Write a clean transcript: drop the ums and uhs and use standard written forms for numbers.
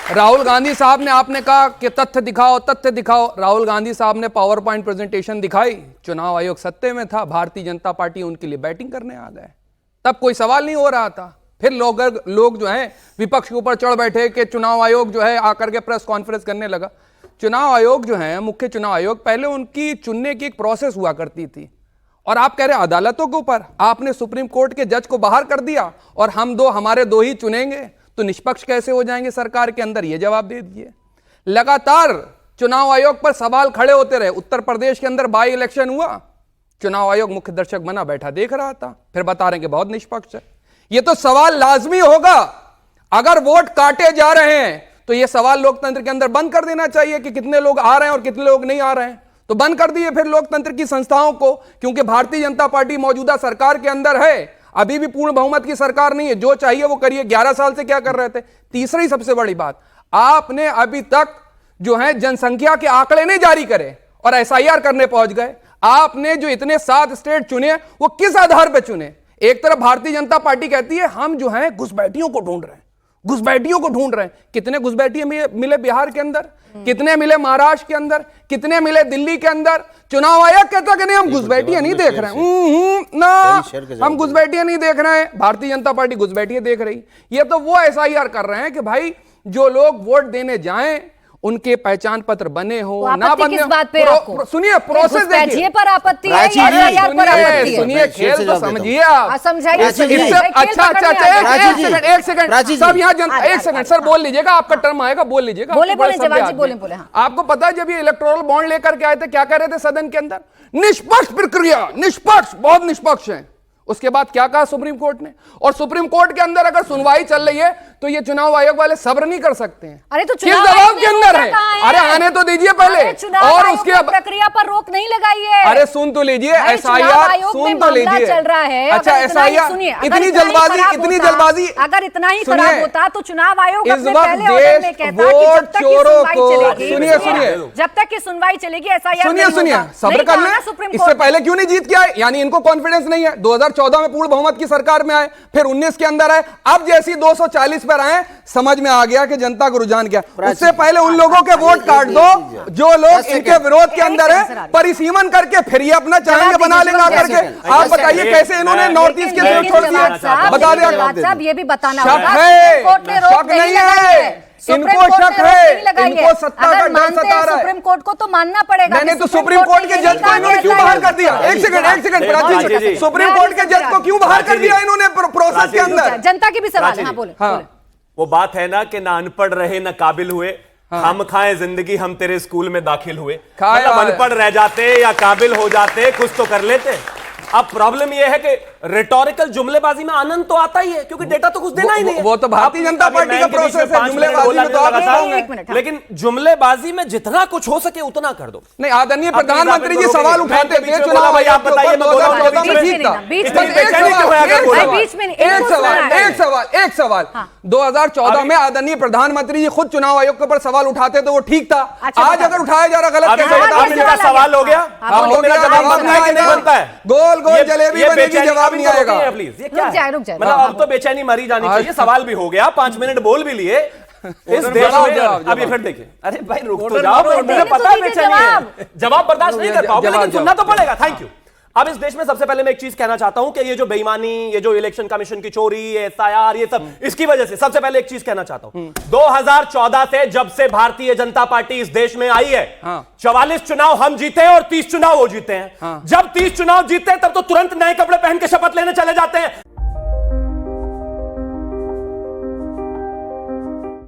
राहुल गांधी साहब ने, आपने कहा कि तथ्य दिखाओ तथ्य दिखाओ। राहुल गांधी साहब ने पावर पॉइंट प्रेजेंटेशन दिखाई, चुनाव आयोग सत्ते में था, भारतीय जनता पार्टी उनके लिए बैटिंग करने आ गए, तब कोई सवाल नहीं हो रहा था। फिर लोग जो है विपक्ष के ऊपर चढ़ बैठे कि चुनाव आयोग जो है आकर के प्रेस कॉन्फ्रेंस करने लगा। चुनाव आयोग जो है, मुख्य चुनाव आयोग, पहले उनकी चुनने की एक प्रोसेस हुआ करती थी, और आप कह रहे अदालतों के ऊपर आपने सुप्रीम कोर्ट के जज को बाहर कर दिया और हमारे दो ही चुनेंगे, तो निष्पक्ष कैसे हो जाएंगे सरकार के अंदर? ये जवाब दे दिए। लगातार चुनाव आयोग पर सवाल खड़े होते रहे। उत्तर प्रदेश के अंदर बाई इलेक्शन हुआ, चुनाव आयोग मुख्य दर्शक बना बैठा देख रहा था, फिर बता रहे हैं कि बहुत निष्पक्ष है। ये तो सवाल लाजमी होगा, अगर वोट काटे जा रहे हैं तो यह सवाल लोकतंत्र के अंदर बंद कर देना चाहिए कि कितने लोग आ रहे हैं और कितने लोग नहीं आ रहे हैं। तो बंद कर दिए फिर लोकतंत्र की संस्थाओं को, क्योंकि भारतीय जनता पार्टी मौजूदा सरकार के अंदर है, अभी भी पूर्ण बहुमत की सरकार नहीं है, जो चाहिए वो करिए। 11 साल से क्या कर रहे थे? तीसरी सबसे बड़ी बात, आपने अभी तक जो है जनसंख्या के आंकड़े नहीं जारी करे और एसआईआर करने पहुंच गए। आपने जो इतने 7 स्टेट चुने वो किस आधार पर चुने? एक तरफ भारतीय जनता पार्टी कहती है हम जो है घुसपैठियों को ढूंढ रहे हैं, घुसपैठियों को ढूंढ रहे हैं। कितने घुसपैठिए मिले बिहार के अंदर, कितने मिले महाराष्ट्र के अंदर, कितने मिले दिल्ली के अंदर? चुनाव आयोग कहता कि नहीं हम घुसपैठिए नहीं देख रहे हैं, ना हम घुसपैठिए नहीं देख रहे हैं। भारतीय जनता पार्टी घुसपैठिए देख रही। ये तो वो एसआईआर कर रहे हैं कि भाई जो लोग वोट देने जाएं उनके पहचान पत्र बने हो तो ना बने हो। सुनिए प्रोसेस देखिए, पर आपत्ति है, सुनिए खेल तो समझिए आप, समझाइए। अच्छा एक सेकंड सब यहाँ जनता, एक सेकंड सर बोल लीजिएगा, आपका टर्म आएगा, बोल लीजिएगा। बोले। आपको पता है जब ये इलेक्टोरल बॉन्ड लेकर के आए थे क्या कह रहे थे सदन के अंदर? निष्पक्ष प्रक्रिया, निष्पक्ष, बहुत निष्पक्ष है। उसके बाद क्या कहा सुप्रीम कोर्ट ने? और सुप्रीम कोर्ट के अंदर अगर सुनवाई चल रही है तो ये चुनाव आयोग वाले सब्र नहीं कर सकते हैं। अरे तो किस दबाव के अंदर है? अरे आने तो दीजिए पहले, और उसके प्रक्रिया पर रोक नहीं लगाई है। अरे सुन तो लीजिए, एसआईआर सुन तो लीजिए, चल रहा है। अच्छा एसआईआर, इतनी जल्दबाजी अगर इतना ही खराब होता तो चुनाव आयोग इस वक्त देश वोट चोरों को, सुनिए जब तक की सुनवाई चलेगी एसआईआर सुनिए सब्र कर लें। इससे पहले क्यों नहीं जीत के आए? यानी इनको कॉन्फिडेंस नहीं है। 2014 में पूर्ण बहुमत की सरकार में आए, फिर 19 के अंदर आए, अब जैसी 240 पर आए, समझ में आ गया कि जनता को रुझान क्या। उससे पहले उन लोगों के वोट काट दो जो लोग इनके विरोध के अंदर है, परिसीमन करके फिर ये अपना चाहेंगे बना लेगा करके। आप बताइए कैसे इन्होंने नॉर्थ ईस्ट के लोग छोड़ दिया? बता दिया, ये भी बताना शक है, शक नहीं है, इनको शक है, इनको सत्ता का डर सता रहा है। सुप्रीम कोर्ट को तो मानना पड़ेगा। नहीं तो सुप्रीम कोर्ट के जज को इन्होंने क्यों बाहर कर दिया? एक सेकंड प्राची जी, सुप्रीम कोर्ट के जज को क्यों बाहर कर दिया इन्होंने प्रोसेस के अंदर? जनता की भी सवाल। हाँ बोले। वो बात है ना कि ना अनपढ़ रहे ना काबिल हुए, हम खाएं जिंदगी हम तेरे स्कूल में दाखिल हुए। मतलब अनपढ़ रह जाते या काबिल हो जाते, कुछ तो कर लेते। अब प्रॉब्लम यह है कि रिटोरिकल जुमलेबाजी में आनंद तो आता ही है, क्योंकि डेटा तो कुछ देना ही नहीं है। वो तो भारतीय जनता पार्टी का प्रोसेस है, जुमलेबाजी में तो आप बताओगे। लेकिन जुमलेबाजी में जितना कुछ हो सके उतना कर दो। नहीं, आदरणीय प्रधानमंत्री जी सवाल उठाते थे चुनाव भाई, आप बताइए, मैं 2014 में जीता। एक सवाल 2014 में आदरणीय प्रधानमंत्री जी खुद चुनाव आयोग के ऊपर सवाल उठाते तो वो ठीक था। आज अगर उठाया जा रहा गलत कैसे? सवाल हो गया, गोल जलेबी बनेगी, जवाब नहीं आएगा। प्लीज ये क्या है? मतलब अब तो बेचैनी मरी जानी चाहिए। सवाल भी हो गया, 5 मिनट बोल भी लिए इस देश में। अब ये फिर देखिए, अरे भाई रुक तो जाओ, मुझे पता है बेचैनी है, जवाब बर्दाश्त नहीं कर पाओगे लेकिन सुनना तो पड़ेगा। Thank you. अब इस देश में सबसे पहले मैं एक चीज कहना चाहता हूं कि ये जो बेईमानी, ये जो इलेक्शन कमीशन की चोरी, ये एसआईआर, ये सब इसकी वजह से सबसे पहले एक चीज कहना चाहता हूं। 2014 से जब से भारतीय जनता पार्टी इस देश में आई है, 44 चुनाव हम जीते हैं और 30 चुनाव वो जीते हैं। जब 30 चुनाव जीते हैं तब तो तुरंत नए कपड़े पहन के शपथ लेने चले जाते हैं।